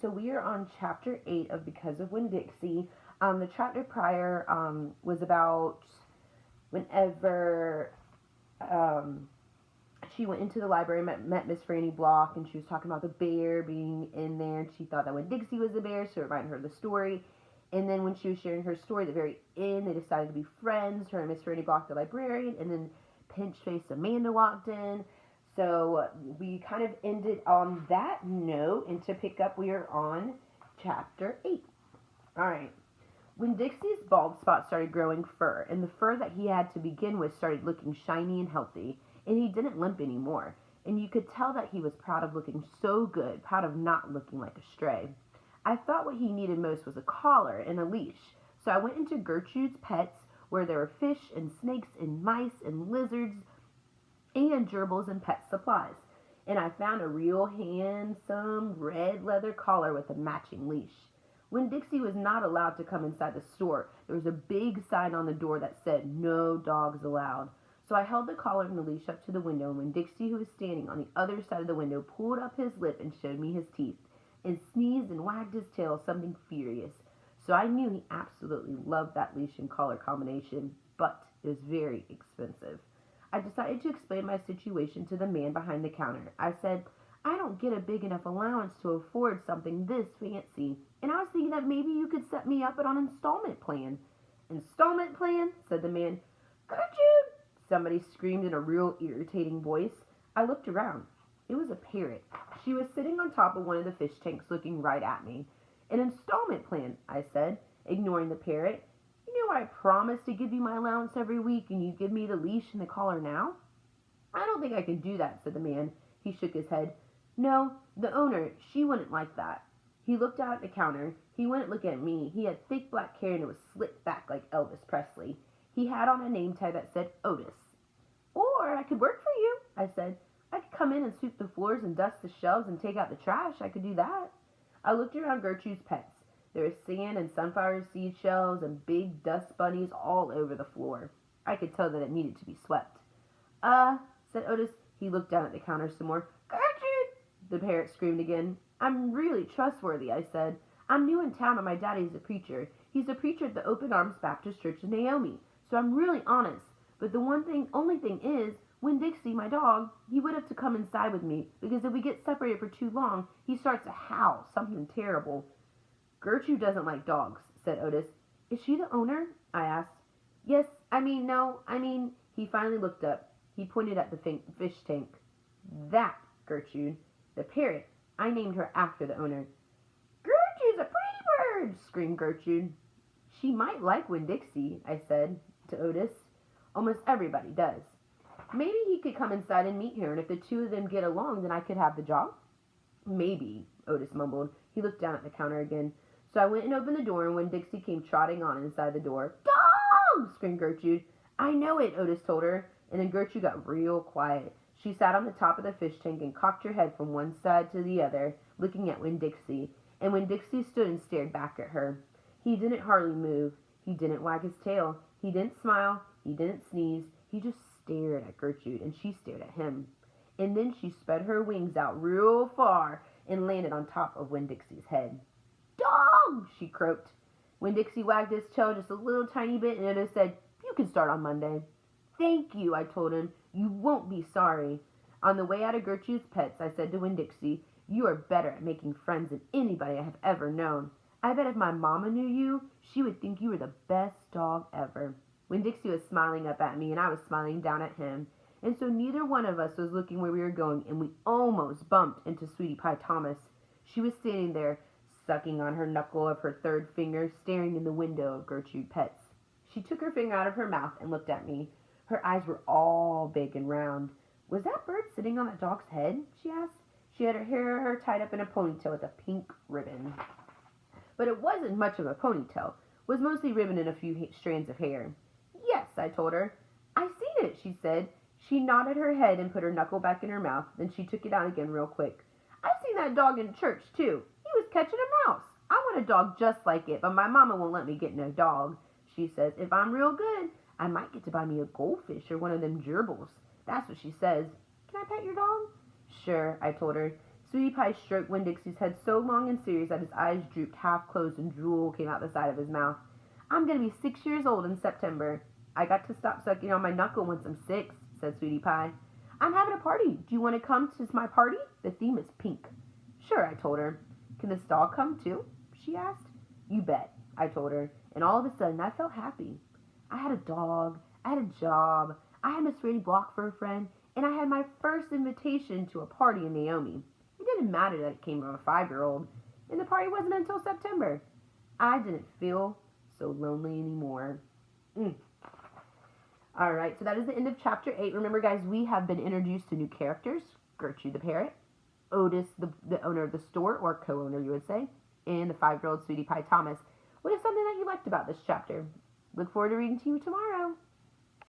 so we are on chapter 8 of Because of Winn Dixie. The chapter prior was about whenever um, she went into the library, met Miss Franny Block, and she was talking about the bear being in there, and she thought that Winn Dixie was the bear, so it reminded her of the story. And then when she was sharing her story at the very end, they decided to be friends, her and Miss Franny Block, the librarian, and then pinch-faced Amanda walked in. So we kind of ended on that note, and to pick up, we are on chapter 8. All right. When Dixie's bald spot started growing fur, and the fur that he had to begin with started looking shiny and healthy, and he didn't limp anymore, and you could tell that he was proud of looking so good, proud of not looking like a stray. I thought what he needed most was a collar and a leash, so I went into Gertrude's Pets, where there were fish and snakes and mice and lizards and gerbils and pet supplies, and I found a real handsome red leather collar with a matching leash. When Dixie was not allowed to come inside the store, there was a big sign on the door that said, "No dogs allowed." So I held the collar and the leash up to the window, and when Dixie, who was standing on the other side of the window, pulled up his lip and showed me his teeth, and sneezed and wagged his tail, something furious. So I knew he absolutely loved that leash and collar combination, but it was very expensive. I decided to explain my situation to the man behind the counter. I said, "I don't get a big enough allowance to afford something this fancy, and I was thinking that maybe you could set me up on an installment plan." "Installment plan?" said the man. "Gertrude!" somebody screamed in a real irritating voice. I looked around. It was a parrot. She was sitting on top of one of the fish tanks looking right at me. "An installment plan," I said, ignoring the parrot. "You know I promised to give you my allowance every week, and you give me the leash and the collar now?" "I don't think I can do that," said the man. He shook his head. "No, the owner, she wouldn't like that." He looked out at the counter. He wouldn't look at me. He had thick black hair and it was slicked back like Elvis Presley. He had on a name tag that said Otis. "Or I could work for you," I said. "I could come in and sweep the floors and dust the shelves and take out the trash. I could do that." I looked around Gertrude's Pets. There was sand and sunflower seed shells and big dust bunnies all over the floor. I could tell that it needed to be swept. Said Otis. He looked down at the counter some more. "Gertrude!" the parrot screamed again. "I'm really trustworthy," I said. "I'm new in town and my daddy's a preacher. He's a preacher at the Open Arms Baptist Church in Naomi. So I'm really honest. But the only thing is, when Dixie, my dog, he would have to come inside with me, because if we get separated for too long, he starts to howl, something terrible." "Gertrude doesn't like dogs," said Otis. "Is she the owner?" I asked. No, he finally looked up. He pointed at the fish tank. "That, Gertrude. The parrot. I named her after the owner." "Gertrude's a pretty bird!" screamed Gertrude. "She might like Winn Dixie," I said to Otis. "Almost everybody does. Maybe he could come inside and meet her, and if the two of them get along, then I could have the job." "Maybe," Otis mumbled. He looked down at the counter again. So I went and opened the door, and when Dixie came trotting on inside the door, "Dog!" screamed Gertrude. "I know it," Otis told her, and then Gertrude got real quiet. She sat on the top of the fish tank and cocked her head from one side to the other, looking at Winn Dixie, and Winn Dixie stood and stared back at her. He didn't hardly move. He didn't wag his tail. He didn't smile. He didn't sneeze. He just stared at Gertrude, and she stared at him. And then she spread her wings out real far and landed on top of Winn Dixie's head. "Dog!" she croaked. Winn Dixie wagged his tail just a little tiny bit, and Otis said, "You can start on Monday." "Thank you," I told him. "You won't be sorry." On the way out of Gertrude's Pets, I said to Winn Dixie, "You are better at making friends than anybody I have ever known. I bet if my mama knew you, she would think you were the best dog ever." Winn Dixie was smiling up at me, and I was smiling down at him. And so neither one of us was looking where we were going, and we almost bumped into Sweetie Pie Thomas. She was standing there, sucking on her knuckle of her third finger, staring in the window of Gertrude's Pets. She took her finger out of her mouth and looked at me. Her eyes were all big and round. "Was that bird sitting on that dog's head?" she asked. She had her hair tied up in a ponytail with a pink ribbon. But it wasn't much of a ponytail. It was mostly ribbon and a few strands of hair. "Yes," I told her. "I seen it," she said. She nodded her head and put her knuckle back in her mouth. Then she took it out again real quick. "I seen that dog in church, too. He was catching a mouse. I want a dog just like it, but my mama won't let me get no dog. She says if I'm real good, I might get to buy me a goldfish or one of them gerbils. That's what she says. Can I pet your dog?" "Sure," I told her. Sweetie Pie stroked Winn-Dixie's head so long and serious that his eyes drooped half closed and drool came out the side of his mouth. I'm going to be 6 years old in September. I got to stop sucking on my knuckle once I'm 6, said Sweetie Pie. I'm having a party. Do you want to come to my party? The theme is pink. Sure, I told her. Can this dog come too? She asked. You bet, I told her, and all of a sudden I felt happy. I had a dog, I had a job, I had Miss Franny Block for a friend, and I had my first invitation to a party in Naomi. It didn't matter that it came from a 5-year-old, and the party wasn't until September. I didn't feel so lonely anymore. All right, so that is the end of chapter 8. Remember, guys, we have been introduced to new characters. Gertrude the parrot, Otis, the owner of the store, or co-owner, you would say, and the 5-year-old Sweetie Pie Thomas. What is something that you liked about this chapter? Look forward to reading to you tomorrow.